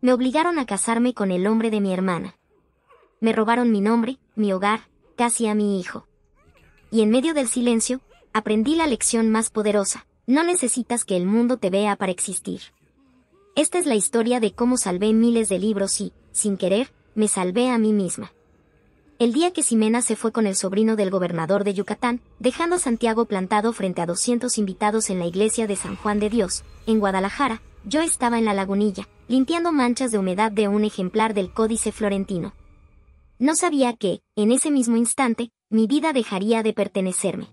me obligaron a casarme con el hombre de mi hermana. Me robaron mi nombre, mi hogar, casi a mi hijo. Y en medio del silencio, aprendí la lección más poderosa: no necesitas que el mundo te vea para existir. Esta es la historia de cómo salvé miles de libros y, sin querer, me salvé a mí misma. El día que Ximena se fue con el sobrino del gobernador de Yucatán, dejando a Santiago plantado frente a 200 invitados en la iglesia de San Juan de Dios, en Guadalajara, yo estaba en la lagunilla, limpiando manchas de humedad de un ejemplar del Códice Florentino. No sabía que, en ese mismo instante, mi vida dejaría de pertenecerme.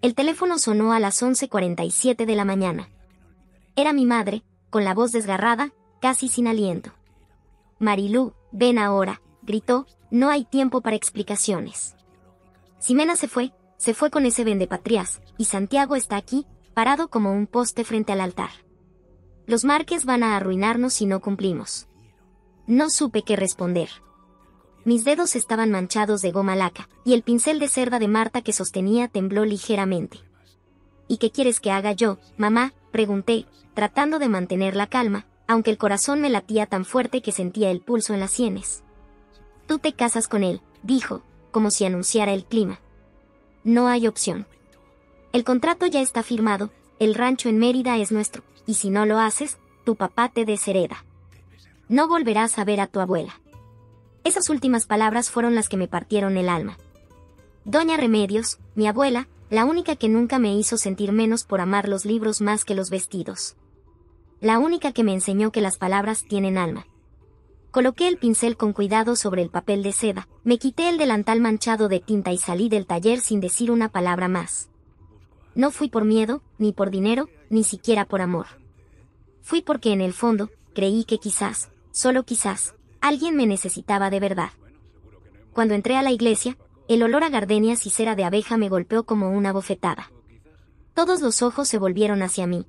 El teléfono sonó a las 11:47 de la mañana. Era mi madre, con la voz desgarrada, casi sin aliento. «Marilú, ven ahora», gritó, «no hay tiempo para explicaciones». Ximena se fue con ese vendepatrias, y Santiago está aquí, parado como un poste frente al altar. Los Márquez van a arruinarnos si no cumplimos. No supe qué responder. Mis dedos estaban manchados de goma laca, y el pincel de cerda de Marta que sostenía tembló ligeramente. «¿Y qué quieres que haga yo, mamá?», pregunté, tratando de mantener la calma, aunque el corazón me latía tan fuerte que sentía el pulso en las sienes. «Tú te casas con él», dijo, como si anunciara el clima. «No hay opción. El contrato ya está firmado, el rancho en Mérida es nuestro, y si no lo haces, tu papá te deshereda. No volverás a ver a tu abuela». Esas últimas palabras fueron las que me partieron el alma. Doña Remedios, mi abuela, la única que nunca me hizo sentir menos por amar los libros más que los vestidos. La única que me enseñó que las palabras tienen alma. Coloqué el pincel con cuidado sobre el papel de seda, me quité el delantal manchado de tinta y salí del taller sin decir una palabra más. No fui por miedo, ni por dinero, ni siquiera por amor. Fui porque en el fondo, creí que quizás, solo quizás, alguien me necesitaba de verdad. Cuando entré a la iglesia, el olor a gardenias y cera de abeja me golpeó como una bofetada. Todos los ojos se volvieron hacia mí.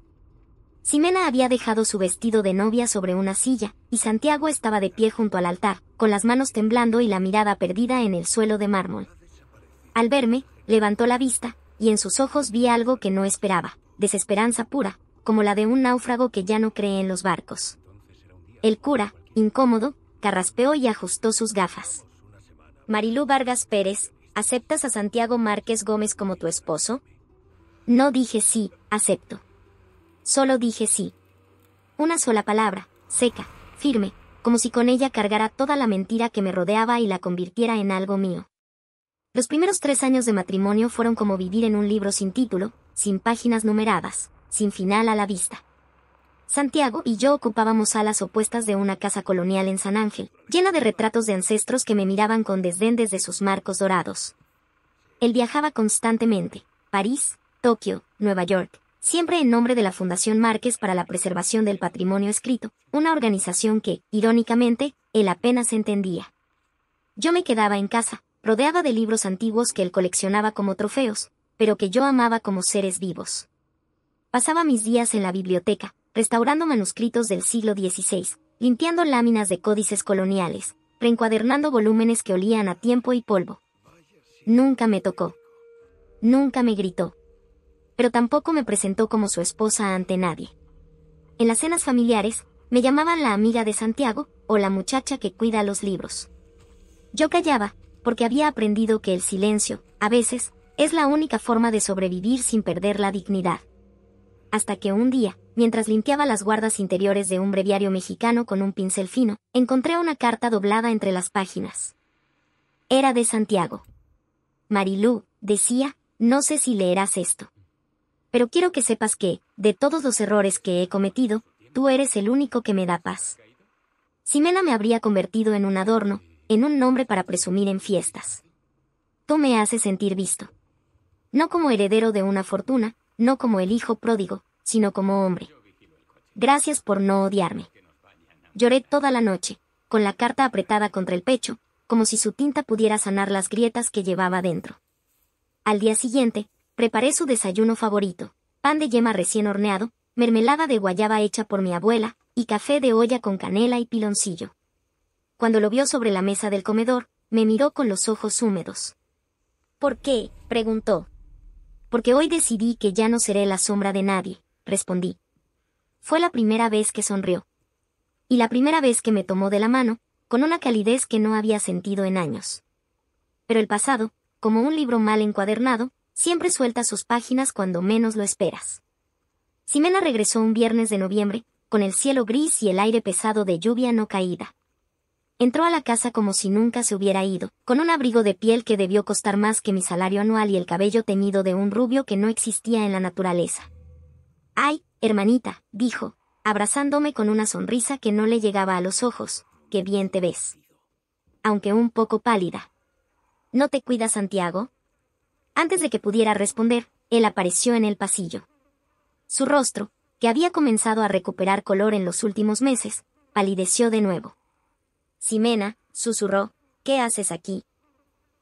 Ximena había dejado su vestido de novia sobre una silla, y Santiago estaba de pie junto al altar, con las manos temblando y la mirada perdida en el suelo de mármol. Al verme, levantó la vista, y en sus ojos vi algo que no esperaba: desesperanza pura, como la de un náufrago que ya no cree en los barcos. El cura, incómodo, carraspeó y ajustó sus gafas. «Marilú Vargas Pérez, ¿aceptas a Santiago Márquez Gómez como tu esposo?». No dije sí, acepto. Solo dije sí. Una sola palabra, seca, firme, como si con ella cargara toda la mentira que me rodeaba y la convirtiera en algo mío. Los primeros 3 años de matrimonio fueron como vivir en un libro sin título, sin páginas numeradas, sin final a la vista. Santiago y yo ocupábamos salas opuestas de una casa colonial en San Ángel, llena de retratos de ancestros que me miraban con desdén desde sus marcos dorados. Él viajaba constantemente: París, Tokio, Nueva York, siempre en nombre de la Fundación Márquez para la Preservación del Patrimonio Escrito, una organización que, irónicamente, él apenas entendía. Yo me quedaba en casa, rodeada de libros antiguos que él coleccionaba como trofeos, pero que yo amaba como seres vivos. Pasaba mis días en la biblioteca, restaurando manuscritos del siglo XVI, limpiando láminas de códices coloniales, reencuadernando volúmenes que olían a tiempo y polvo. Nunca me tocó. Nunca me gritó. Pero tampoco me presentó como su esposa ante nadie. En las cenas familiares, me llamaban la amiga de Santiago, o la muchacha que cuida los libros. Yo callaba, porque había aprendido que el silencio, a veces, es la única forma de sobrevivir sin perder la dignidad. Hasta que un día, mientras limpiaba las guardas interiores de un breviario mexicano con un pincel fino, encontré una carta doblada entre las páginas. Era de Santiago. «Marilú», decía, «no sé si leerás esto. Pero quiero que sepas que, de todos los errores que he cometido, tú eres el único que me da paz». Ximena me habría convertido en un adorno, en un nombre para presumir en fiestas. Tú me haces sentir visto. No como heredero de una fortuna, no como el hijo pródigo, sino como hombre. Gracias por no odiarme. Lloré toda la noche, con la carta apretada contra el pecho, como si su tinta pudiera sanar las grietas que llevaba dentro. Al día siguiente, preparé su desayuno favorito: pan de yema recién horneado, mermelada de guayaba hecha por mi abuela, y café de olla con canela y piloncillo. Cuando lo vio sobre la mesa del comedor, me miró con los ojos húmedos. «¿Por qué?», preguntó. «Porque hoy decidí que ya no seré la sombra de nadie», respondí. Fue la primera vez que sonrió. Y la primera vez que me tomó de la mano, con una calidez que no había sentido en años. Pero el pasado, como un libro mal encuadernado, siempre suelta sus páginas cuando menos lo esperas. Ximena regresó un viernes de noviembre, con el cielo gris y el aire pesado de lluvia no caída. Entró a la casa como si nunca se hubiera ido, con un abrigo de piel que debió costar más que mi salario anual y el cabello teñido de un rubio que no existía en la naturaleza. «Ay, hermanita», dijo, abrazándome con una sonrisa que no le llegaba a los ojos, «qué bien te ves. Aunque un poco pálida. ¿No te cuidas, Santiago?». Antes de que pudiera responder, él apareció en el pasillo. Su rostro, que había comenzado a recuperar color en los últimos meses, palideció de nuevo. «Ximena», susurró, «¿qué haces aquí?».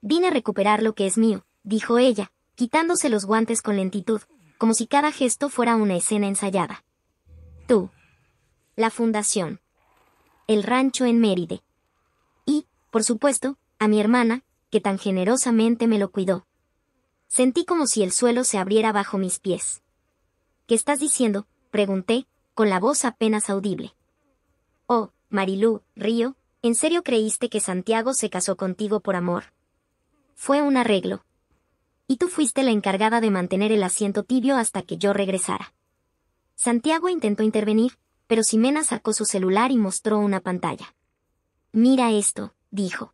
«Vine a recuperar lo que es mío», dijo ella, quitándose los guantes con lentitud, como si cada gesto fuera una escena ensayada. «Tú. La fundación. El rancho en Méride. Y, por supuesto, a mi hermana, que tan generosamente me lo cuidó». Sentí como si el suelo se abriera bajo mis pies. «¿Qué estás diciendo?», pregunté, con la voz apenas audible. «Oh, Marilú, río, ¿en serio creíste que Santiago se casó contigo por amor? Fue un arreglo. Y tú fuiste la encargada de mantener el asiento tibio hasta que yo regresara». Santiago intentó intervenir, pero Ximena sacó su celular y mostró una pantalla. «Mira esto», dijo.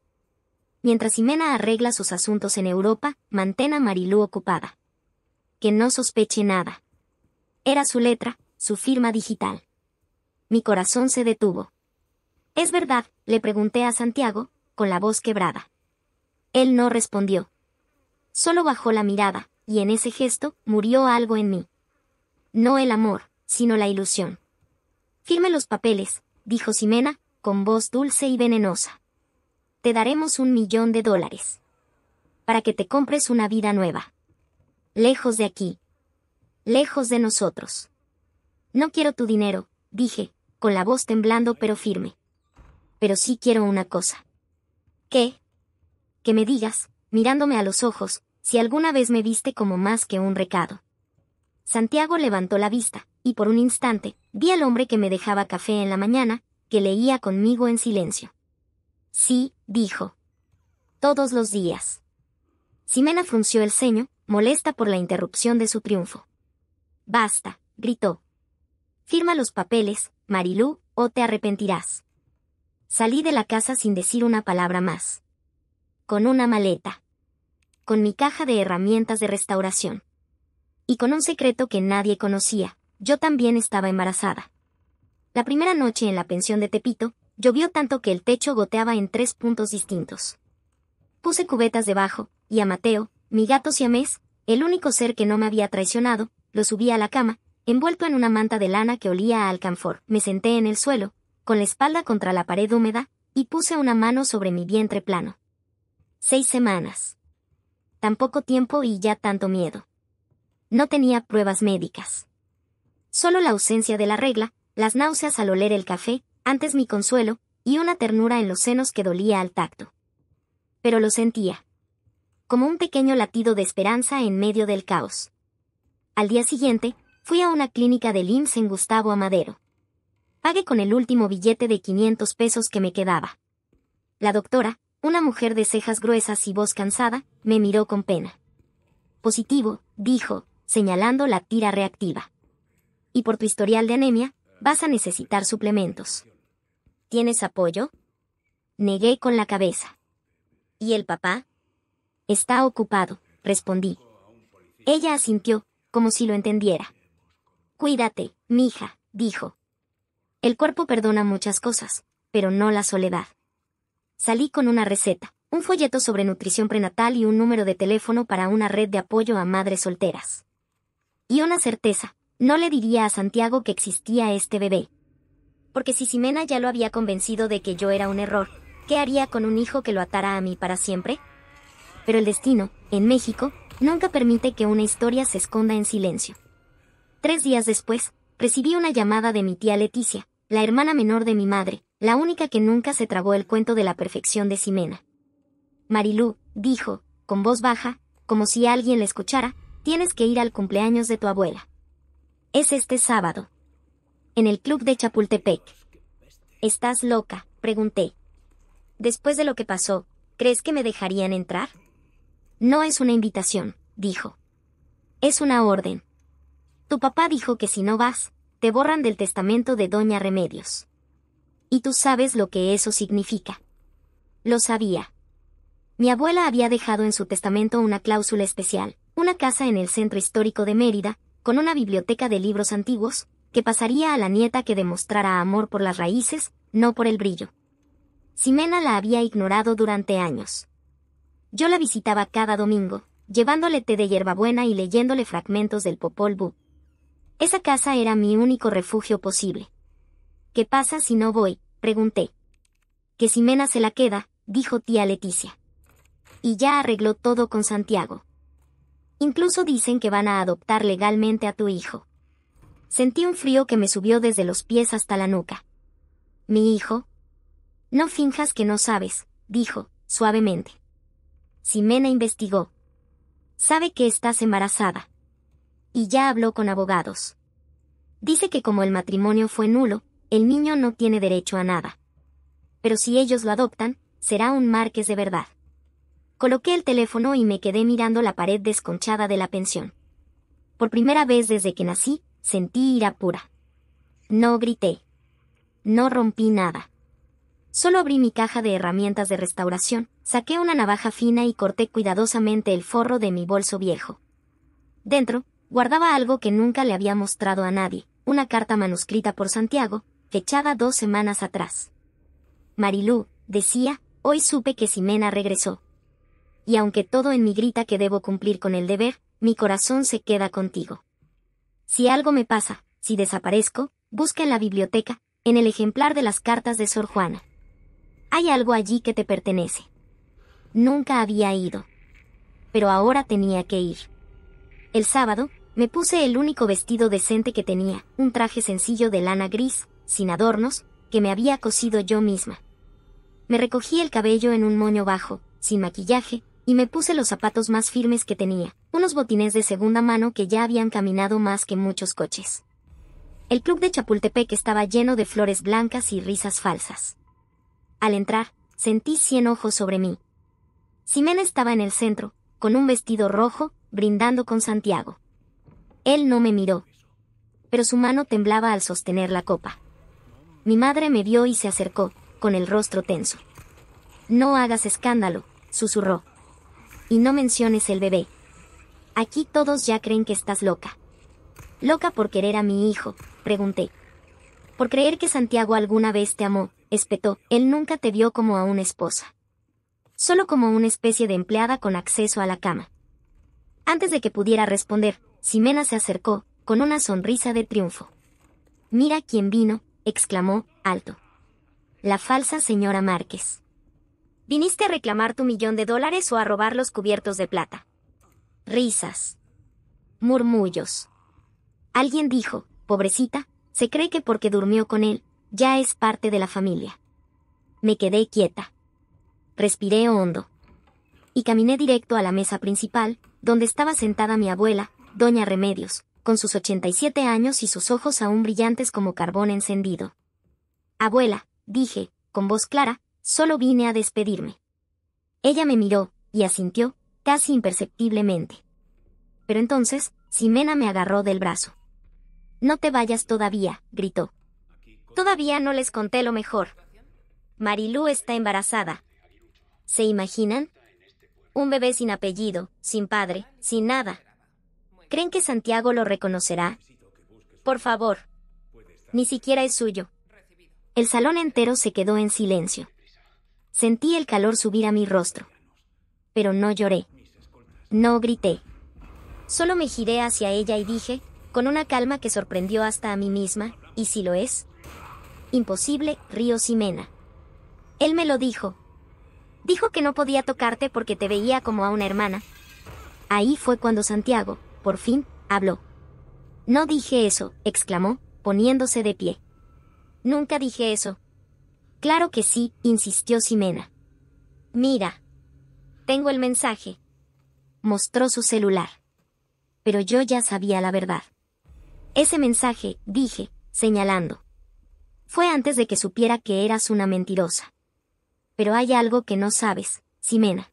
«Mientras Ximena arregla sus asuntos en Europa, mantén a Marilú ocupada. Que no sospeche nada». Era su letra, su firma digital. Mi corazón se detuvo. «¿Es verdad?», le pregunté a Santiago, con la voz quebrada. Él no respondió. Solo bajó la mirada, y en ese gesto murió algo en mí. No el amor, sino la ilusión. «Firme los papeles», dijo Ximena, con voz dulce y venenosa. «Te daremos $1.000.000. Para que te compres una vida nueva. Lejos de aquí. Lejos de nosotros». «No quiero tu dinero», dije, con la voz temblando pero firme. «Pero sí quiero una cosa». «¿Qué?». «Que me digas, mirándome a los ojos, si alguna vez me viste como más que un recado». Santiago levantó la vista, y por un instante, vi al hombre que me dejaba café en la mañana, que leía conmigo en silencio. «Sí», dijo. «Todos los días». Ximena frunció el ceño, molesta por la interrupción de su triunfo. «Basta», gritó. «Firma los papeles, Marilú, o te arrepentirás». Salí de la casa sin decir una palabra más. Con una maleta. Con mi caja de herramientas de restauración. Y con un secreto que nadie conocía, yo también estaba embarazada. La primera noche en la pensión de Tepito, llovió tanto que el techo goteaba en 3 puntos distintos. Puse cubetas debajo, y a Mateo, mi gato siamés, el único ser que no me había traicionado, lo subí a la cama, envuelto en una manta de lana que olía a alcanfor. Me senté en el suelo, con la espalda contra la pared húmeda, y puse una mano sobre mi vientre plano. 6 semanas. Tan poco tiempo y ya tanto miedo. No tenía pruebas médicas. Solo la ausencia de la regla, las náuseas al oler el café, antes mi consuelo, y una ternura en los senos que dolía al tacto. Pero lo sentía. Como un pequeño latido de esperanza en medio del caos. Al día siguiente, fui a una clínica del IMSS en Gustavo Amadero. Pagué con el último billete de 500 pesos que me quedaba. La doctora, una mujer de cejas gruesas y voz cansada, me miró con pena. «Positivo», dijo, señalando la tira reactiva. «Y por tu historial de anemia, vas a necesitar suplementos». «¿Tienes apoyo?». Negué con la cabeza. «¿Y el papá?». «Está ocupado», respondí. Ella asintió, como si lo entendiera. «Cuídate, mija», dijo. «El cuerpo perdona muchas cosas, pero no la soledad». Salí con una receta, un folleto sobre nutrición prenatal y un número de teléfono para una red de apoyo a madres solteras. Y una certeza, no le diría a Santiago que existía este bebé. Porque si Ximena ya lo había convencido de que yo era un error, ¿qué haría con un hijo que lo atara a mí para siempre? Pero el destino, en México, nunca permite que una historia se esconda en silencio. 3 días después, recibí una llamada de mi tía Leticia, la hermana menor de mi madre, la única que nunca se tragó el cuento de la perfección de Ximena. «Marilú», dijo, con voz baja, como si alguien la escuchara, «tienes que ir al cumpleaños de tu abuela. Es este sábado. En el club de Chapultepec. ¿Estás loca?, pregunté. Después de lo que pasó, ¿crees que me dejarían entrar? No es una invitación, dijo. Es una orden. Tu papá dijo que si no vas, te borran del testamento de Doña Remedios. Y tú sabes lo que eso significa. Lo sabía. Mi abuela había dejado en su testamento una cláusula especial, una casa en el centro histórico de Mérida, con una biblioteca de libros antiguos, que pasaría a la nieta que demostrara amor por las raíces, no por el brillo. Ximena la había ignorado durante años. Yo la visitaba cada domingo, llevándole té de hierbabuena y leyéndole fragmentos del Popol Vuh. Esa casa era mi único refugio posible. ¿Qué pasa si no voy?, pregunté. Que Ximena se la queda, dijo tía Leticia. Y ya arregló todo con Santiago. Incluso dicen que van a adoptar legalmente a tu hijo. Sentí un frío que me subió desde los pies hasta la nuca. ¿Mi hijo? No finjas que no sabes, dijo, suavemente. Ximena investigó. Sabe que estás embarazada. Y ya habló con abogados. Dice que como el matrimonio fue nulo, el niño no tiene derecho a nada. Pero si ellos lo adoptan, será un Márquez de verdad. Coloqué el teléfono y me quedé mirando la pared desconchada de la pensión. Por primera vez desde que nací, sentí ira pura. No grité. No rompí nada. Solo abrí mi caja de herramientas de restauración, saqué una navaja fina y corté cuidadosamente el forro de mi bolso viejo. Dentro, guardaba algo que nunca le había mostrado a nadie, una carta manuscrita por Santiago, fechada 2 semanas atrás. Marilú, decía, hoy supe que Ximena regresó. Y aunque todo en mí grita que debo cumplir con el deber, mi corazón se queda contigo. Si algo me pasa, si desaparezco, busca en la biblioteca, en el ejemplar de las cartas de Sor Juana. Hay algo allí que te pertenece. Nunca había ido. Pero ahora tenía que ir. El sábado, me puse el único vestido decente que tenía, un traje sencillo de lana gris, sin adornos, que me había cosido yo misma. Me recogí el cabello en un moño bajo, sin maquillaje, y me puse los zapatos más firmes que tenía, unos botines de segunda mano que ya habían caminado más que muchos coches. El club de Chapultepec estaba lleno de flores blancas y risas falsas. Al entrar, sentí 100 ojos sobre mí. Ximena estaba en el centro, con un vestido rojo, brindando con Santiago. Él no me miró, pero su mano temblaba al sostener la copa. Mi madre me vio y se acercó, con el rostro tenso. No hagas escándalo, susurró. Y no menciones el bebé. Aquí todos ya creen que estás loca. ¿Loca por querer a mi hijo?, pregunté. Por creer que Santiago alguna vez te amó, espetó. Él nunca te vio como a una esposa. Solo como una especie de empleada con acceso a la cama. Antes de que pudiera responder, Ximena se acercó, con una sonrisa de triunfo. Mira quién vino, exclamó, alto. La falsa señora Márquez. ¿Viniste a reclamar tu $1.000.000 o a robar los cubiertos de plata? Risas. Murmullos. Alguien dijo, pobrecita, se cree que porque durmió con él, ya es parte de la familia. Me quedé quieta. Respiré hondo. Y caminé directo a la mesa principal, donde estaba sentada mi abuela, Doña Remedios, con sus 87 años y sus ojos aún brillantes como carbón encendido. Abuela, dije, con voz clara, solo vine a despedirme. Ella me miró, y asintió, casi imperceptiblemente. Pero entonces, Ximena me agarró del brazo. No te vayas todavía, gritó. Todavía no les conté lo mejor. Marilú está embarazada. ¿Se imaginan? Un bebé sin apellido, sin padre, sin nada. ¿Creen que Santiago lo reconocerá? Por favor. Ni siquiera es suyo. El salón entero se quedó en silencio. Sentí el calor subir a mi rostro. Pero no lloré. No grité. Solo me giré hacia ella y dije, con una calma que sorprendió hasta a mí misma, ¿y si lo es? Imposible, rió Ximena. Él me lo dijo. Dijo que no podía tocarte porque te veía como a una hermana. Ahí fue cuando Santiago, por fin, habló. No dije eso, exclamó, poniéndose de pie. Nunca dije eso. Claro que sí, insistió Ximena. Mira. Tengo el mensaje. Mostró su celular. Pero yo ya sabía la verdad. Ese mensaje, dije, señalando. Fue antes de que supiera que eras una mentirosa. Pero hay algo que no sabes, Ximena.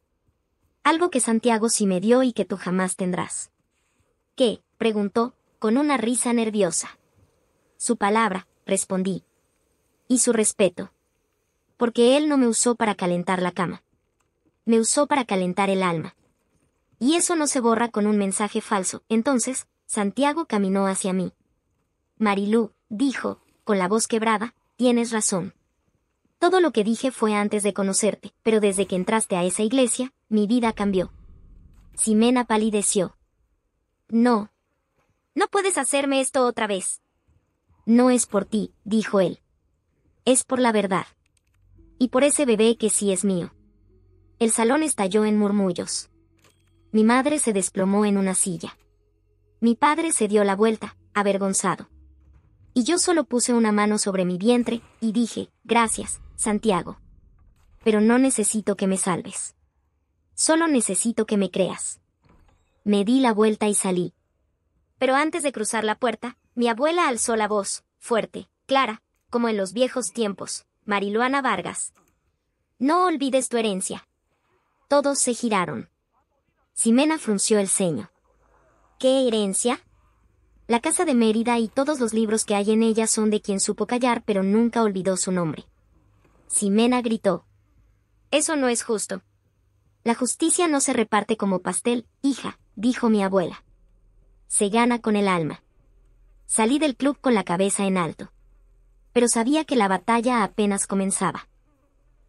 Algo que Santiago sí me dio y que tú jamás tendrás. ¿Qué?, preguntó, con una risa nerviosa. Su palabra, respondí. Y su respeto. Porque él no me usó para calentar la cama. Me usó para calentar el alma. Y eso no se borra con un mensaje falso. Entonces, Santiago caminó hacia mí. Marilú, dijo, con la voz quebrada, tienes razón. Todo lo que dije fue antes de conocerte, pero desde que entraste a esa iglesia, mi vida cambió. Ximena palideció. No. No puedes hacerme esto otra vez. No es por ti, dijo él. Es por la verdad. Y por ese bebé que sí es mío. El salón estalló en murmullos. Mi madre se desplomó en una silla. Mi padre se dio la vuelta, avergonzado. Y yo solo puse una mano sobre mi vientre, y dije, gracias, Santiago. Pero no necesito que me salves. Solo necesito que me creas. Me di la vuelta y salí. Pero antes de cruzar la puerta, mi abuela alzó la voz, fuerte, clara, como en los viejos tiempos. Mariluana Vargas. No olvides tu herencia. Todos se giraron. Ximena frunció el ceño. ¿Qué herencia? La casa de Mérida y todos los libros que hay en ella son de quien supo callar pero nunca olvidó su nombre. Ximena gritó. Eso no es justo. La justicia no se reparte como pastel, hija, dijo mi abuela. Se gana con el alma. Salí del club con la cabeza en alto. Pero sabía que la batalla apenas comenzaba.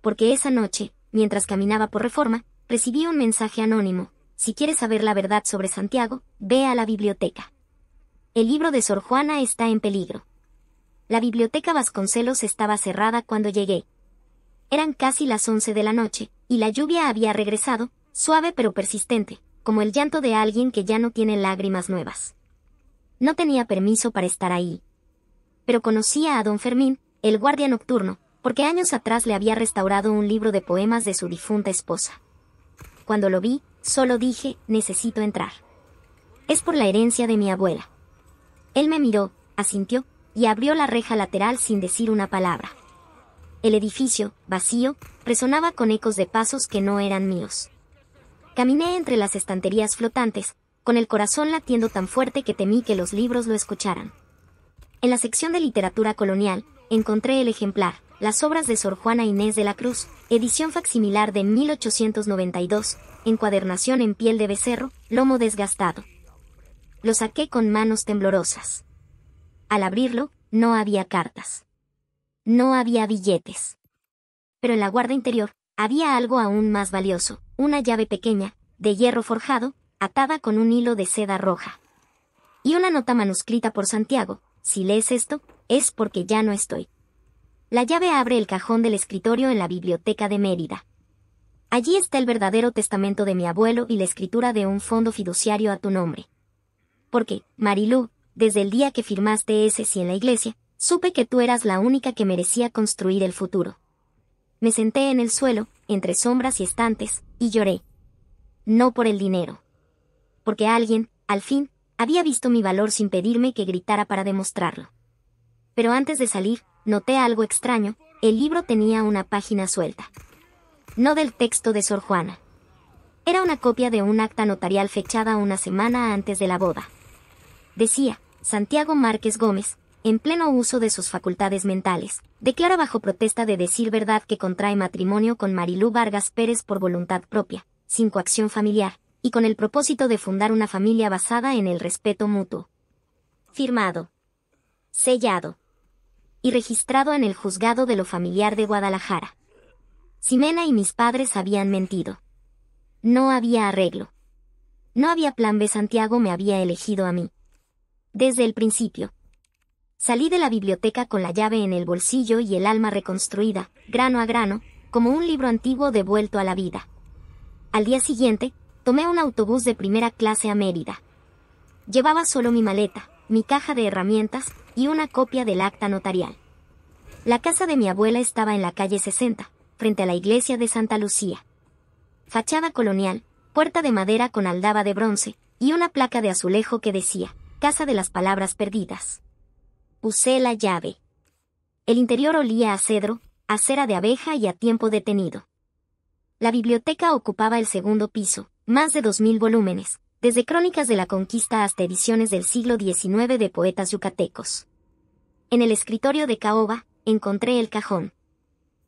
Porque esa noche, mientras caminaba por Reforma, recibí un mensaje anónimo. Si quieres saber la verdad sobre Santiago, ve a la biblioteca. El libro de Sor Juana está en peligro. La biblioteca Vasconcelos estaba cerrada cuando llegué. Eran casi las 11 de la noche, y la lluvia había regresado, suave pero persistente, como el llanto de alguien que ya no tiene lágrimas nuevas. No tenía permiso para estar ahí. Pero conocía a don Fermín, el guardia nocturno, porque años atrás le había restaurado un libro de poemas de su difunta esposa. Cuando lo vi, solo dije, necesito entrar. Es por la herencia de mi abuela. Él me miró, asintió, y abrió la reja lateral sin decir una palabra. El edificio, vacío, resonaba con ecos de pasos que no eran míos. Caminé entre las estanterías flotantes, con el corazón latiendo tan fuerte que temí que los libros lo escucharan. En la sección de literatura colonial, encontré el ejemplar, Las obras de Sor Juana Inés de la Cruz, edición facsimilar de 1892, encuadernación en piel de becerro, lomo desgastado. Lo saqué con manos temblorosas. Al abrirlo, no había cartas. No había billetes. Pero en la guarda interior, había algo aún más valioso, una llave pequeña, de hierro forjado, atada con un hilo de seda roja. Y una nota manuscrita por Santiago. Si lees esto, es porque ya no estoy. La llave abre el cajón del escritorio en la biblioteca de Mérida. Allí está el verdadero testamento de mi abuelo y la escritura de un fondo fiduciario a tu nombre. Porque, Marilú, desde el día que firmaste ese sí en la iglesia, supe que tú eras la única que merecía construir el futuro. Me senté en el suelo, entre sombras y estantes, y lloré. No por el dinero. Porque alguien, al fin, había visto mi valor sin pedirme que gritara para demostrarlo. Pero antes de salir, noté algo extraño, el libro tenía una página suelta. No del texto de Sor Juana. Era una copia de un acta notarial fechada una semana antes de la boda. Decía, Santiago Márquez Gómez, en pleno uso de sus facultades mentales, declara bajo protesta de decir verdad que contrae matrimonio con Marilú Vargas Pérez por voluntad propia, sin coacción familiar, y con el propósito de fundar una familia basada en el respeto mutuo. Firmado. Sellado. Y registrado en el Juzgado de lo Familiar de Guadalajara. Ximena y mis padres habían mentido. No había arreglo. No había plan B. Santiago me había elegido a mí. Desde el principio. Salí de la biblioteca con la llave en el bolsillo y el alma reconstruida, grano a grano, como un libro antiguo devuelto a la vida. Al día siguiente, tomé un autobús de primera clase a Mérida. Llevaba solo mi maleta, mi caja de herramientas y una copia del acta notarial. La casa de mi abuela estaba en la calle 60, frente a la iglesia de Santa Lucía. Fachada colonial, puerta de madera con aldaba de bronce, y una placa de azulejo que decía, Casa de las Palabras Perdidas. Usé la llave. El interior olía a cedro, a cera de abeja y a tiempo detenido. La biblioteca ocupaba el segundo piso, más de 2000 volúmenes, desde crónicas de la conquista hasta ediciones del siglo XIX de poetas yucatecos. En el escritorio de caoba, encontré el cajón.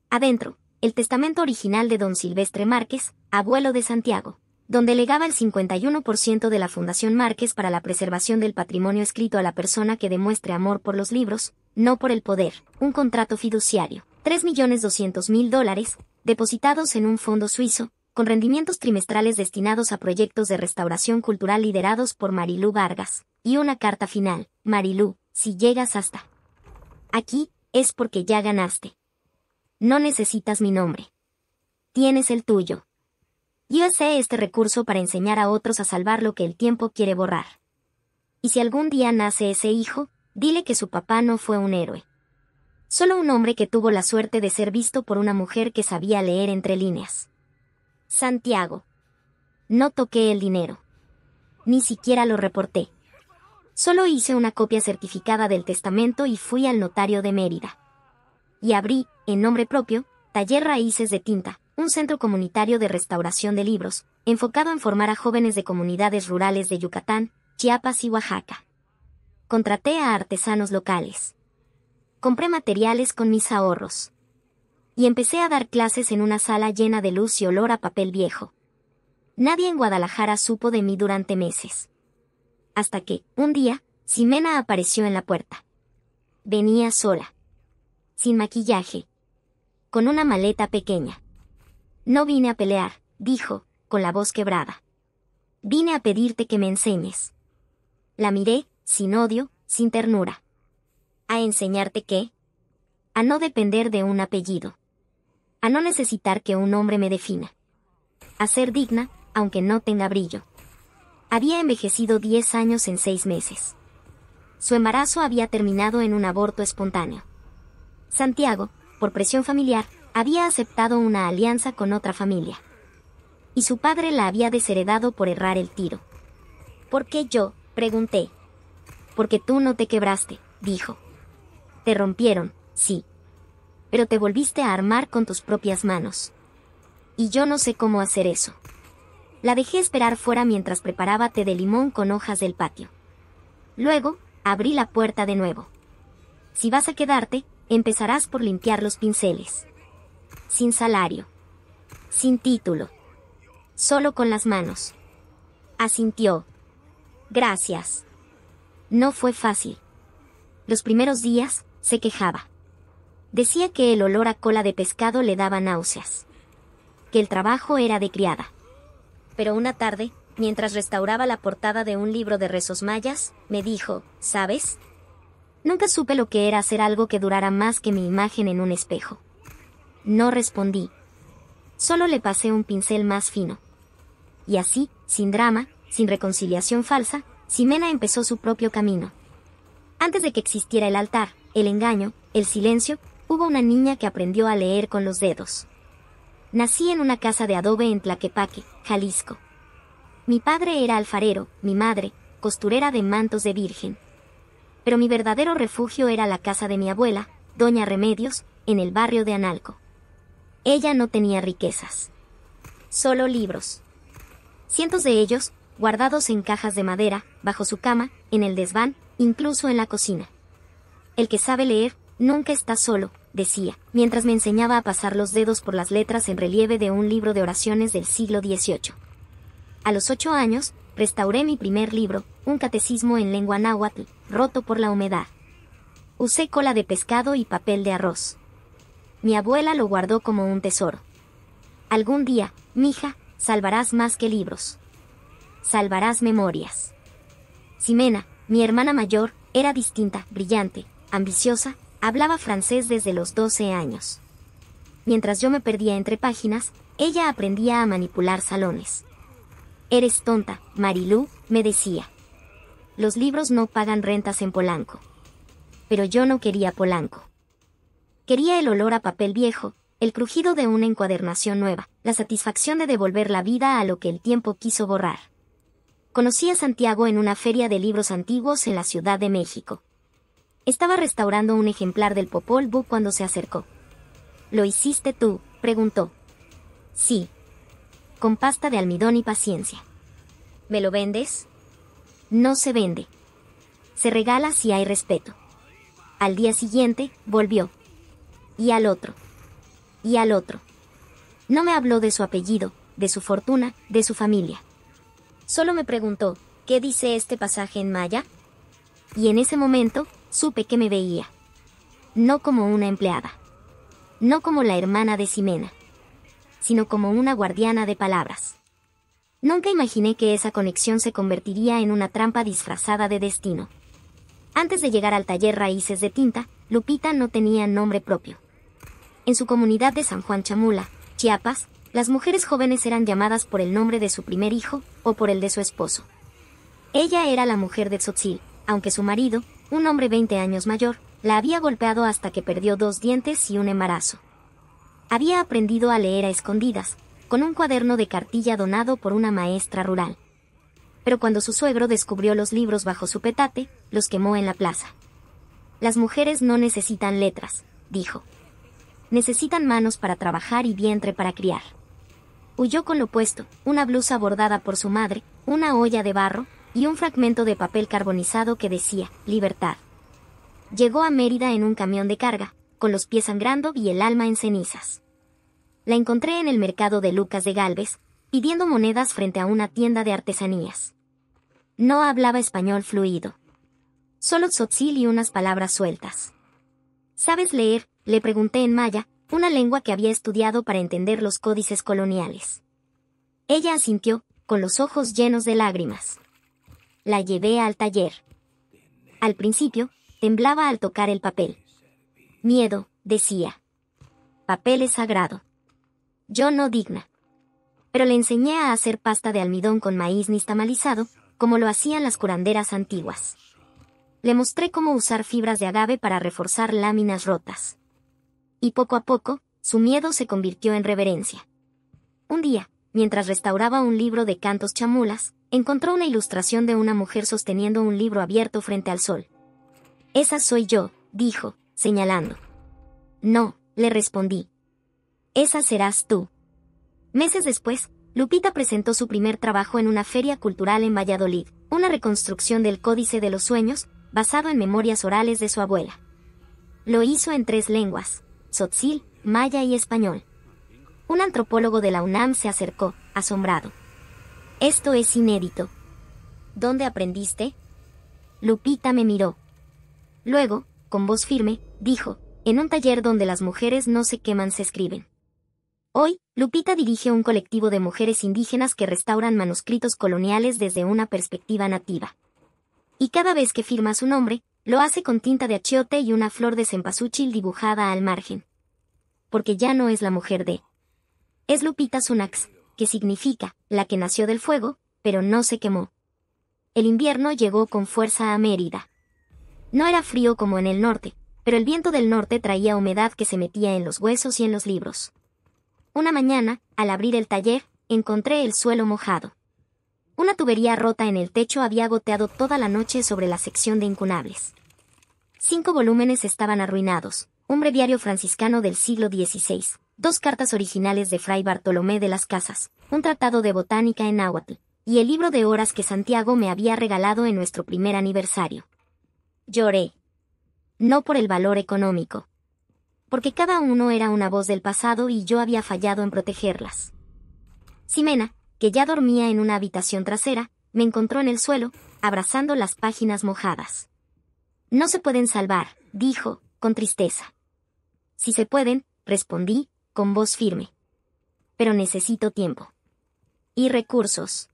Adentro, el testamento original de don Silvestre Márquez, abuelo de Santiago, donde legaba el 51% de la Fundación Márquez para la preservación del patrimonio escrito a la persona que demuestre amor por los libros, no por el poder, un contrato fiduciario, $3.200.000, depositados en un fondo suizo, con rendimientos trimestrales destinados a proyectos de restauración cultural liderados por Marilú Vargas, y una carta final: Marilú, si llegas hasta aquí, es porque ya ganaste. No necesitas mi nombre. Tienes el tuyo. Yo usé este recurso para enseñar a otros a salvar lo que el tiempo quiere borrar. Y si algún día nace ese hijo, dile que su papá no fue un héroe. Solo un hombre que tuvo la suerte de ser visto por una mujer que sabía leer entre líneas. Santiago. No toqué el dinero. Ni siquiera lo reporté. Solo hice una copia certificada del testamento y fui al notario de Mérida. Y abrí, en nombre propio, Taller Raíces de Tinta, un centro comunitario de restauración de libros, enfocado en formar a jóvenes de comunidades rurales de Yucatán, Chiapas y Oaxaca. Contraté a artesanos locales. Compré materiales con mis ahorros. Y empecé a dar clases en una sala llena de luz y olor a papel viejo. Nadie en Guadalajara supo de mí durante meses. Hasta que, un día, Ximena apareció en la puerta. Venía sola. Sin maquillaje. Con una maleta pequeña. No vine a pelear, dijo, con la voz quebrada. Vine a pedirte que me enseñes. La miré, sin odio, sin ternura. ¿A enseñarte qué? A no depender de un apellido. A no necesitar que un hombre me defina. A ser digna, aunque no tenga brillo. Había envejecido 10 años en 6 meses. Su embarazo había terminado en un aborto espontáneo. Santiago, por presión familiar, había aceptado una alianza con otra familia. Y su padre la había desheredado por errar el tiro. ¿Por qué yo?, pregunté. Porque tú no te quebraste, dijo. Te rompieron, sí. Pero te volviste a armar con tus propias manos. Y yo no sé cómo hacer eso. La dejé esperar fuera mientras preparaba té de limón con hojas del patio. Luego, abrí la puerta de nuevo. Si vas a quedarte, empezarás por limpiar los pinceles. Sin salario. Sin título. Solo con las manos. Asintió. Gracias. No fue fácil. Los primeros días, se quejaba. Decía que el olor a cola de pescado le daba náuseas. Que el trabajo era de criada. Pero una tarde, mientras restauraba la portada de un libro de rezos mayas, me dijo, ¿sabes? Nunca supe lo que era hacer algo que durara más que mi imagen en un espejo. No respondí. Solo le pasé un pincel más fino. Y así, sin drama, sin reconciliación falsa, Ximena empezó su propio camino. Antes de que existiera el altar, el engaño, el silencio, hubo una niña que aprendió a leer con los dedos. Nací en una casa de adobe en Tlaquepaque, Jalisco. Mi padre era alfarero, mi madre, costurera de mantos de virgen. Pero mi verdadero refugio era la casa de mi abuela, doña Remedios, en el barrio de Analco. Ella no tenía riquezas. Solo libros. Cientos de ellos, guardados en cajas de madera, bajo su cama, en el desván, incluso en la cocina. El que sabe leer, nunca está solo, decía, mientras me enseñaba a pasar los dedos por las letras en relieve de un libro de oraciones del siglo XVIII. A los 8 años, restauré mi primer libro, un catecismo en lengua náhuatl, roto por la humedad. Usé cola de pescado y papel de arroz. Mi abuela lo guardó como un tesoro. Algún día, mija, salvarás más que libros. Salvarás memorias. Ximena, mi hermana mayor, era distinta, brillante, ambiciosa, hablaba francés desde los 12 años. Mientras yo me perdía entre páginas, ella aprendía a manipular salones. Eres tonta, Marilú, me decía. Los libros no pagan rentas en Polanco. Pero yo no quería Polanco. Quería el olor a papel viejo, el crujido de una encuadernación nueva, la satisfacción de devolver la vida a lo que el tiempo quiso borrar. Conocí a Santiago en una feria de libros antiguos en la Ciudad de México. Estaba restaurando un ejemplar del Popol Vuh cuando se acercó. ¿Lo hiciste tú?, preguntó. Sí. Con pasta de almidón y paciencia. ¿Me lo vendes? No se vende. Se regala si hay respeto. Al día siguiente, volvió. Y al otro. Y al otro. No me habló de su apellido, de su fortuna, de su familia. Solo me preguntó, ¿qué dice este pasaje en maya? Y en ese momento, supe que me veía. No como una empleada. No como la hermana de Ximena. Sino como una guardiana de palabras. Nunca imaginé que esa conexión se convertiría en una trampa disfrazada de destino. Antes de llegar al taller Raíces de Tinta, Lupita no tenía nombre propio. En su comunidad de San Juan Chamula, Chiapas, las mujeres jóvenes eran llamadas por el nombre de su primer hijo o por el de su esposo. Ella era la mujer de Tzotzil, aunque su marido, un hombre 20 años mayor, la había golpeado hasta que perdió 2 dientes y un embarazo. Había aprendido a leer a escondidas, con un cuaderno de cartilla donado por una maestra rural. Pero cuando su suegro descubrió los libros bajo su petate, los quemó en la plaza. Las mujeres no necesitan letras, dijo. Necesitan manos para trabajar y vientre para criar. Huyó con lo puesto, una blusa bordada por su madre, una olla de barro, y un fragmento de papel carbonizado que decía, libertad. Llegó a Mérida en un camión de carga, con los pies sangrando y el alma en cenizas. La encontré en el mercado de Lucas de Gálvez, pidiendo monedas frente a una tienda de artesanías. No hablaba español fluido. Solo tzotzil y unas palabras sueltas. ¿Sabes leer?, le pregunté en maya, una lengua que había estudiado para entender los códices coloniales. Ella asintió, con los ojos llenos de lágrimas. La llevé al taller. Al principio, temblaba al tocar el papel. Miedo, decía. Papel es sagrado. Yo no digna. Pero le enseñé a hacer pasta de almidón con maíz nixtamalizado, como lo hacían las curanderas antiguas. Le mostré cómo usar fibras de agave para reforzar láminas rotas. Y poco a poco, su miedo se convirtió en reverencia. Un día, mientras restauraba un libro de cantos chamulas, encontró una ilustración de una mujer sosteniendo un libro abierto frente al sol. Esa soy yo, dijo, señalando. No, le respondí. Esa serás tú. Meses después, Lupita presentó su primer trabajo en una feria cultural en Valladolid, una reconstrucción del Códice de los Sueños, basado en memorias orales de su abuela. Lo hizo en 3 lenguas, tzotzil, maya y español. Un antropólogo de la UNAM se acercó, asombrado. Esto es inédito. ¿Dónde aprendiste? Lupita me miró. Luego, con voz firme, dijo, en un taller donde las mujeres no se queman, se escriben. Hoy, Lupita dirige un colectivo de mujeres indígenas que restauran manuscritos coloniales desde una perspectiva nativa. Y cada vez que firma su nombre, lo hace con tinta de achiote y una flor de cempasúchil dibujada al margen. Porque ya no es la mujer de. Es Lupita Sunax, que significa, la que nació del fuego, pero no se quemó. El invierno llegó con fuerza a Mérida. No era frío como en el norte, pero el viento del norte traía humedad que se metía en los huesos y en los libros. Una mañana, al abrir el taller, encontré el suelo mojado. Una tubería rota en el techo había goteado toda la noche sobre la sección de incunables. 5 volúmenes estaban arruinados, un breviario franciscano del siglo XVI, 2 cartas originales de Fray Bartolomé de las Casas, un tratado de botánica en náhuatl, y el libro de horas que Santiago me había regalado en nuestro primer aniversario. Lloré. No por el valor económico. Porque cada uno era una voz del pasado y yo había fallado en protegerlas. Ximena, que ya dormía en una habitación trasera, me encontró en el suelo, abrazando las páginas mojadas. No se pueden salvar, dijo, con tristeza. Si se pueden, respondí, con voz firme. Pero necesito tiempo. Y recursos.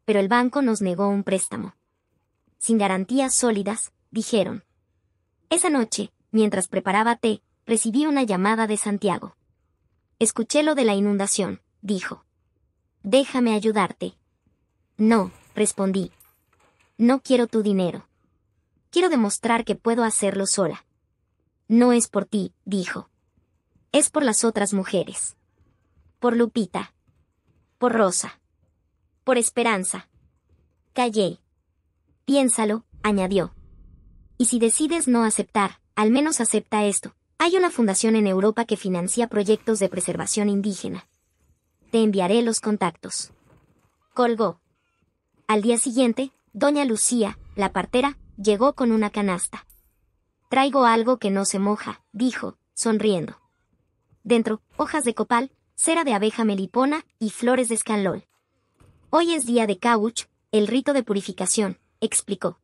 Pero el banco nos negó un préstamo. Sin garantías sólidas, dijeron. Esa noche, mientras preparaba té, recibí una llamada de Santiago. Escuché lo de la inundación, dijo. Déjame ayudarte. No, respondí. No quiero tu dinero. Quiero demostrar que puedo hacerlo sola. No es por ti, dijo. Es por las otras mujeres. Por Lupita. Por Rosa. Por Esperanza. Callé. Piénsalo, añadió. Y si decides no aceptar, al menos acepta esto. Hay una fundación en Europa que financia proyectos de preservación indígena. Te enviaré los contactos. Colgó. Al día siguiente, doña Lucía, la partera, llegó con una canasta. Traigo algo que no se moja, dijo, sonriendo. Dentro, hojas de copal, cera de abeja melipona y flores de escanlol. Hoy es día de Cauch, el rito de purificación, explicó.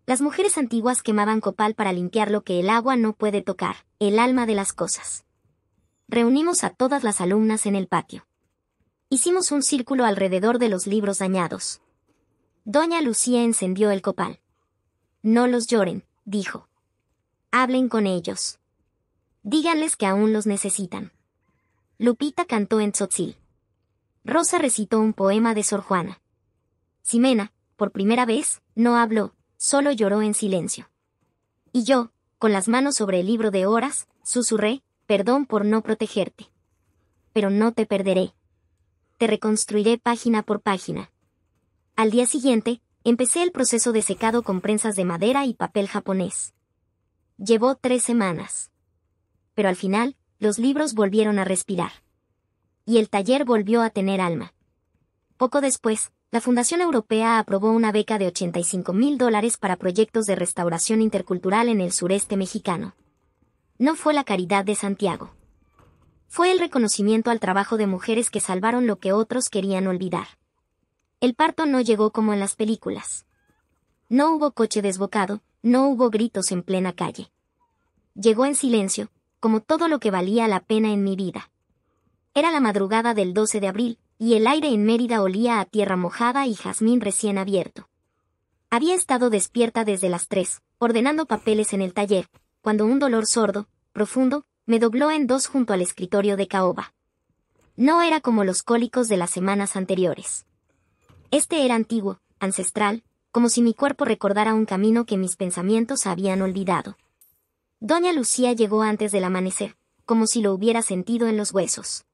Las mujeres antiguas quemaban copal para limpiar lo que el agua no puede tocar, el alma de las cosas. Reunimos a todas las alumnas en el patio. Hicimos un círculo alrededor de los libros dañados. Doña Lucía encendió el copal. No los lloren, dijo. Hablen con ellos. Díganles que aún los necesitan. Lupita cantó en tzotzil. Rosa recitó un poema de Sor Juana. Ximena, por primera vez, no habló, solo lloró en silencio. Y yo, con las manos sobre el libro de horas, susurré, perdón por no protegerte. Pero no te perderé. Te reconstruiré página por página. Al día siguiente, empecé el proceso de secado con prensas de madera y papel japonés. Llevó 3 semanas. Pero al final, los libros volvieron a respirar. Y el taller volvió a tener alma. Poco después, la Fundación Europea aprobó una beca de $85,000 para proyectos de restauración intercultural en el sureste mexicano. No fue la caridad de Santiago. Fue el reconocimiento al trabajo de mujeres que salvaron lo que otros querían olvidar. El parto no llegó como en las películas. No hubo coche desbocado, no hubo gritos en plena calle. Llegó en silencio, como todo lo que valía la pena en mi vida. Era la madrugada del 12 de abril, y el aire en Mérida olía a tierra mojada y jazmín recién abierto. Había estado despierta desde las 3, ordenando papeles en el taller, cuando un dolor sordo, profundo, me dobló en 2 junto al escritorio de caoba. No era como los cólicos de las semanas anteriores. Este era antiguo, ancestral, como si mi cuerpo recordara un camino que mis pensamientos habían olvidado. Doña Lucía llegó antes del amanecer, como si lo hubiera sentido en los huesos.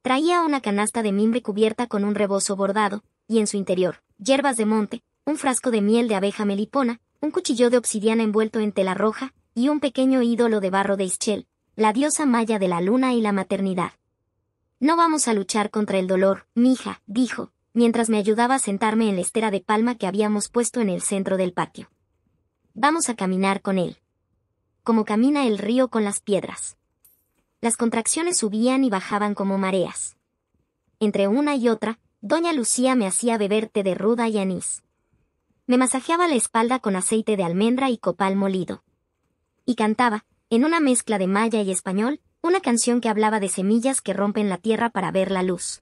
Traía una canasta de mimbre cubierta con un rebozo bordado, y en su interior, hierbas de monte, un frasco de miel de abeja melipona, un cuchillo de obsidiana envuelto en tela roja, y un pequeño ídolo de barro de Ischel, la diosa maya de la luna y la maternidad. No vamos a luchar contra el dolor, mija, dijo, mientras me ayudaba a sentarme en la estera de palma que habíamos puesto en el centro del patio. Vamos a caminar con él. Como camina el río con las piedras. Las contracciones subían y bajaban como mareas. Entre una y otra, doña Lucía me hacía beber té de ruda y anís. Me masajeaba la espalda con aceite de almendra y copal molido. Y cantaba, en una mezcla de maya y español, una canción que hablaba de semillas que rompen la tierra para ver la luz.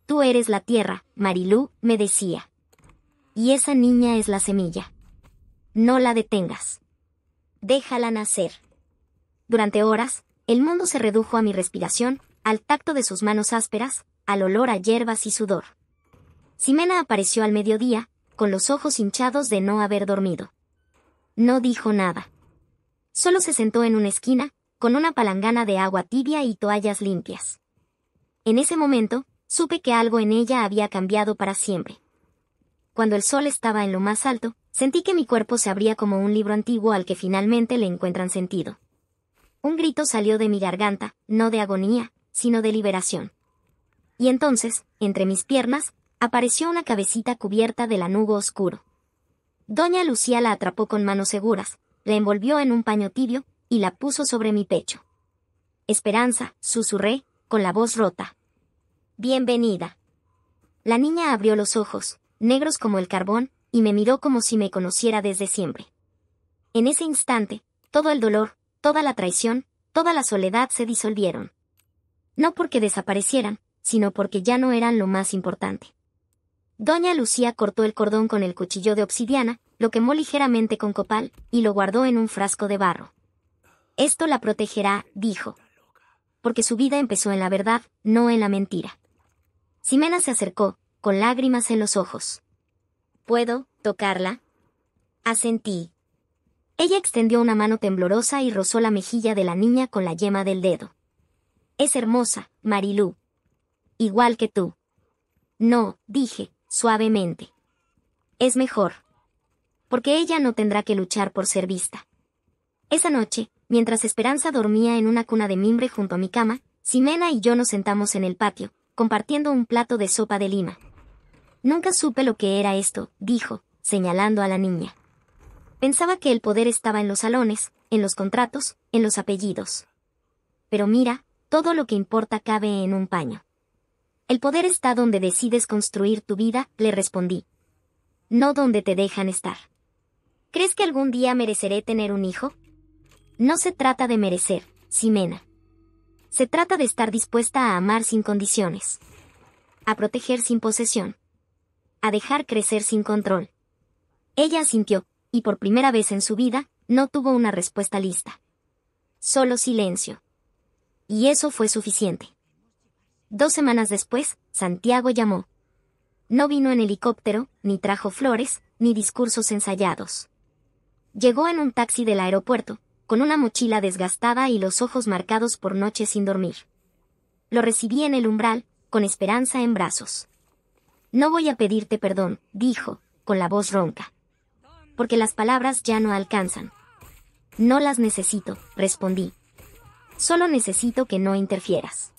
Tú eres la tierra, Marilú, me decía. Y esa niña es la semilla. No la detengas. Déjala nacer. Durante horas, el mundo se redujo a mi respiración, al tacto de sus manos ásperas, al olor a hierbas y sudor. Ximena apareció al mediodía, con los ojos hinchados de no haber dormido. No dijo nada. Solo se sentó en una esquina, con una palangana de agua tibia y toallas limpias. En ese momento, supe que algo en ella había cambiado para siempre. Cuando el sol estaba en lo más alto, sentí que mi cuerpo se abría como un libro antiguo al que finalmente le encuentran sentido. Un grito salió de mi garganta, no de agonía, sino de liberación. Y entonces, entre mis piernas, apareció una cabecita cubierta de lanugo oscuro. Doña Lucía la atrapó con manos seguras, la envolvió en un paño tibio, y la puso sobre mi pecho. Esperanza, susurré, con la voz rota. Bienvenida. La niña abrió los ojos, negros como el carbón, y me miró como si me conociera desde siempre. En ese instante, todo el dolor, toda la traición, toda la soledad se disolvieron. No porque desaparecieran, sino porque ya no eran lo más importante. Doña Lucía cortó el cordón con el cuchillo de obsidiana, lo quemó ligeramente con copal, y lo guardó en un frasco de barro. Esto la protegerá, dijo. Porque su vida empezó en la verdad, no en la mentira. Ximena se acercó, con lágrimas en los ojos. ¿Puedo tocarla? Asentí. Ella extendió una mano temblorosa y rozó la mejilla de la niña con la yema del dedo. Es hermosa, Marilú. Igual que tú. No, dije, suavemente. Es mejor. porque ella no tendrá que luchar por ser vista. Esa noche, mientras Esperanza dormía en una cuna de mimbre junto a mi cama, Ximena y yo nos sentamos en el patio, compartiendo un plato de sopa de lima. Nunca supe lo que era esto, dijo, señalando a la niña. Pensaba que el poder estaba en los salones, en los contratos, en los apellidos. Pero mira, todo lo que importa cabe en un paño. El poder está donde decides construir tu vida, le respondí. No donde te dejan estar. ¿Crees que algún día mereceré tener un hijo? No se trata de merecer, Ximena. Se trata de estar dispuesta a amar sin condiciones. A proteger sin posesión. A dejar crecer sin control. Ella asintió, y por primera vez en su vida, no tuvo una respuesta lista. Solo silencio. Y eso fue suficiente. 2 semanas después, Santiago llamó. No vino en helicóptero, ni trajo flores, ni discursos ensayados. Llegó en un taxi del aeropuerto, con una mochila desgastada y los ojos marcados por noches sin dormir. Lo recibí en el umbral, con Esperanza en brazos. No voy a pedirte perdón, dijo, con la voz ronca. Porque las palabras ya no alcanzan. No las necesito, respondí. Solo necesito que no interfieras.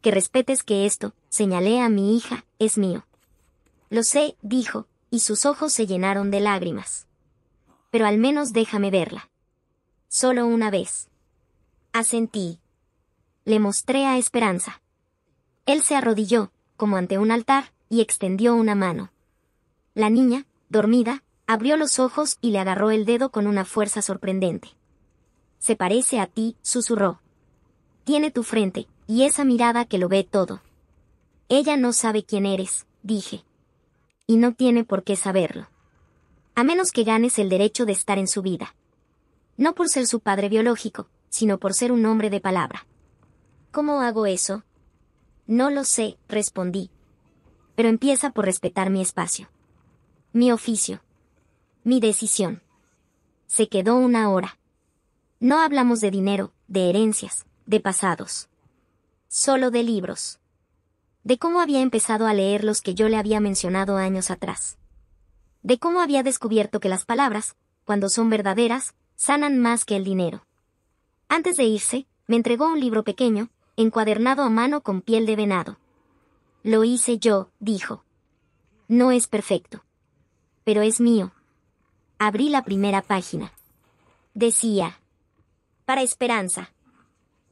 Que respetes que esto, señalé a mi hija, es mío. Lo sé, dijo, y sus ojos se llenaron de lágrimas. Pero al menos déjame verla. Solo una vez. Asentí. Le mostré a Esperanza. Él se arrodilló, como ante un altar, y extendió una mano. La niña, dormida, abrió los ojos y le agarró el dedo con una fuerza sorprendente. Se parece a ti, susurró. Tiene tu frente, y esa mirada que lo ve todo. Ella no sabe quién eres, dije. Y no tiene por qué saberlo. A menos que ganes el derecho de estar en su vida. No por ser su padre biológico, sino por ser un hombre de palabra. ¿Cómo hago eso? No lo sé, respondí. Pero empieza por respetar mi espacio. Mi oficio. Mi decisión. Se quedó 1 hora. No hablamos de dinero, de herencias, de pasados. Solo de libros. De cómo había empezado a leer los que yo le había mencionado años atrás. De cómo había descubierto que las palabras, cuando son verdaderas, sanan más que el dinero. Antes de irse, me entregó un libro pequeño, encuadernado a mano con piel de venado. Lo hice yo, dijo. No es perfecto. Pero es mío. Abrí la primera página. Decía. Para Esperanza.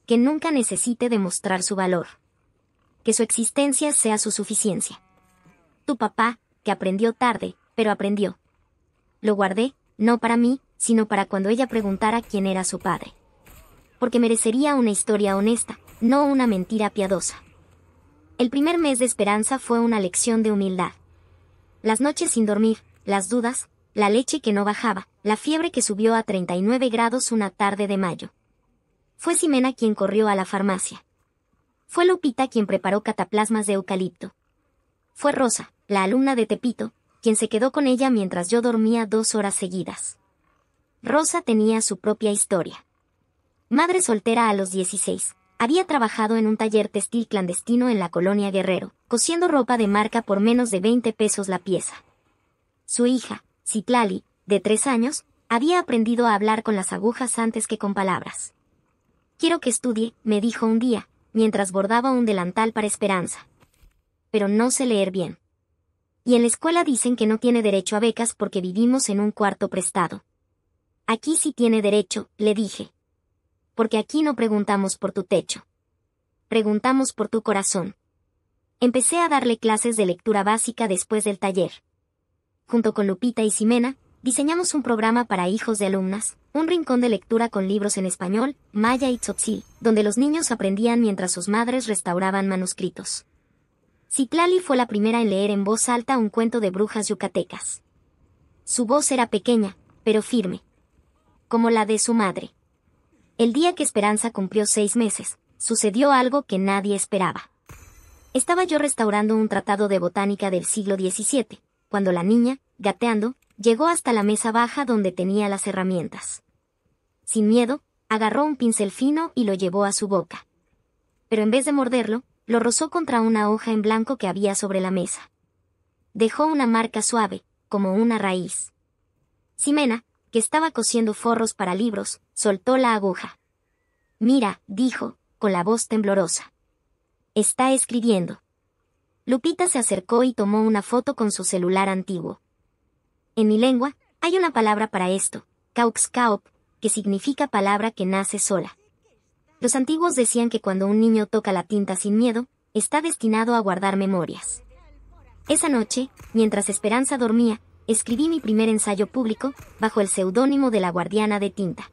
Que nunca necesite demostrar su valor. Que su existencia sea su suficiencia. Tu papá, que aprendió tarde, pero aprendió. Lo guardé, no para mí, sino para cuando ella preguntara quién era su padre. Porque merecería una historia honesta, no una mentira piadosa. El primer mes de Esperanza fue una lección de humildad. Las noches sin dormir, las dudas, la leche que no bajaba, la fiebre que subió a 39 grados una tarde de mayo. Fue Ximena quien corrió a la farmacia. Fue Lupita quien preparó cataplasmas de eucalipto. Fue Rosa, la alumna de Tepito, quien se quedó con ella mientras yo dormía 2 horas seguidas. Rosa tenía su propia historia. Madre soltera a los 16. Había trabajado en un taller textil clandestino en la colonia Guerrero, cosiendo ropa de marca por menos de 20 pesos la pieza. Su hija, Citlali, de 3 años, había aprendido a hablar con las agujas antes que con palabras. Quiero que estudie, me dijo un día, mientras bordaba un delantal para Esperanza. Pero no sé leer bien. Y en la escuela dicen que no tiene derecho a becas porque vivimos en un cuarto prestado. Aquí sí tiene derecho, le dije. Porque aquí no preguntamos por tu techo. Preguntamos por tu corazón. Empecé a darle clases de lectura básica después del taller. Junto con Lupita y Ximena, diseñamos un programa para hijos de alumnas, un rincón de lectura con libros en español, maya y tzotzil, donde los niños aprendían mientras sus madres restauraban manuscritos. Citlali fue la primera en leer en voz alta un cuento de brujas yucatecas. Su voz era pequeña, pero firme. Como la de su madre. El día que Esperanza cumplió 6 meses, sucedió algo que nadie esperaba. Estaba yo restaurando un tratado de botánica del siglo XVII, cuando la niña, gateando, llegó hasta la mesa baja donde tenía las herramientas. Sin miedo, agarró un pincel fino y lo llevó a su boca. Pero en vez de morderlo, lo rozó contra una hoja en blanco que había sobre la mesa. Dejó una marca suave, como una raíz. Ximena, que estaba cosiendo forros para libros, soltó la aguja. Mira, dijo, con la voz temblorosa. Está escribiendo. Lupita se acercó y tomó una foto con su celular antiguo. En mi lengua, hay una palabra para esto, cauxcaop, que significa palabra que nace sola. Los antiguos decían que cuando un niño toca la tinta sin miedo, está destinado a guardar memorias. Esa noche, mientras Esperanza dormía, escribí mi primer ensayo público, bajo el seudónimo de la guardiana de tinta.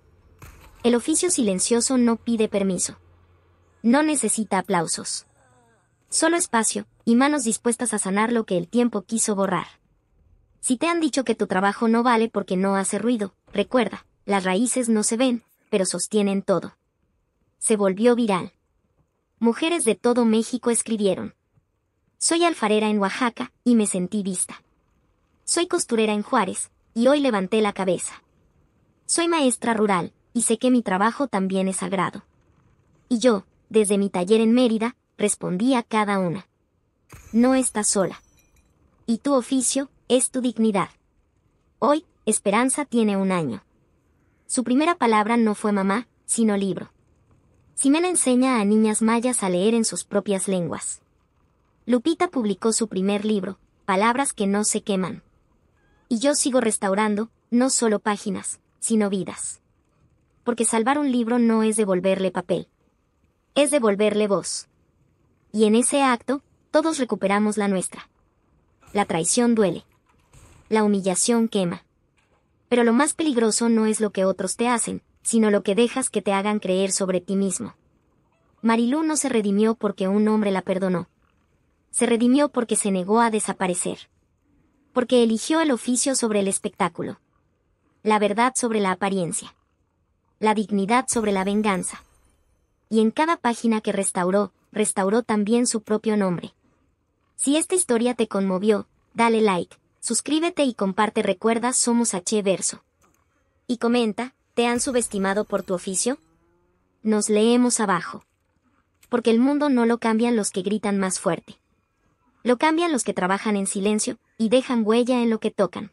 El oficio silencioso no pide permiso. No necesita aplausos. Solo espacio, y manos dispuestas a sanar lo que el tiempo quiso borrar. Si te han dicho que tu trabajo no vale porque no hace ruido, recuerda, las raíces no se ven, pero sostienen todo. Se volvió viral. Mujeres de todo México escribieron. Soy alfarera en Oaxaca, y me sentí vista. Soy costurera en Juárez, y hoy levanté la cabeza. Soy maestra rural, y sé que mi trabajo también es sagrado. Y yo, desde mi taller en Mérida, respondí a cada una. No estás sola. Y tu oficio, es tu dignidad. Hoy, Esperanza tiene 1 año. Su primera palabra no fue mamá, sino libro. Ximena enseña a niñas mayas a leer en sus propias lenguas. Lupita publicó su primer libro, Palabras que no se queman. Y yo sigo restaurando, no solo páginas, sino vidas. Porque salvar un libro no es devolverle papel. Es devolverle voz. Y en ese acto, todos recuperamos la nuestra. La traición duele. La humillación quema. Pero lo más peligroso no es lo que otros te hacen, sino lo que dejas que te hagan creer sobre ti mismo. Marilú no se redimió porque un hombre la perdonó. Se redimió porque se negó a desaparecer. Porque eligió el oficio sobre el espectáculo. La verdad sobre la apariencia. La dignidad sobre la venganza. Y en cada página que restauró, restauró también su propio nombre. Si esta historia te conmovió, dale like, suscríbete y comparte. Recuerda, somos H Verso. Y comenta, ¿te han subestimado por tu oficio? Nos leemos abajo. Porque el mundo no lo cambian los que gritan más fuerte. Lo cambian los que trabajan en silencio, y dejan huella en lo que tocan.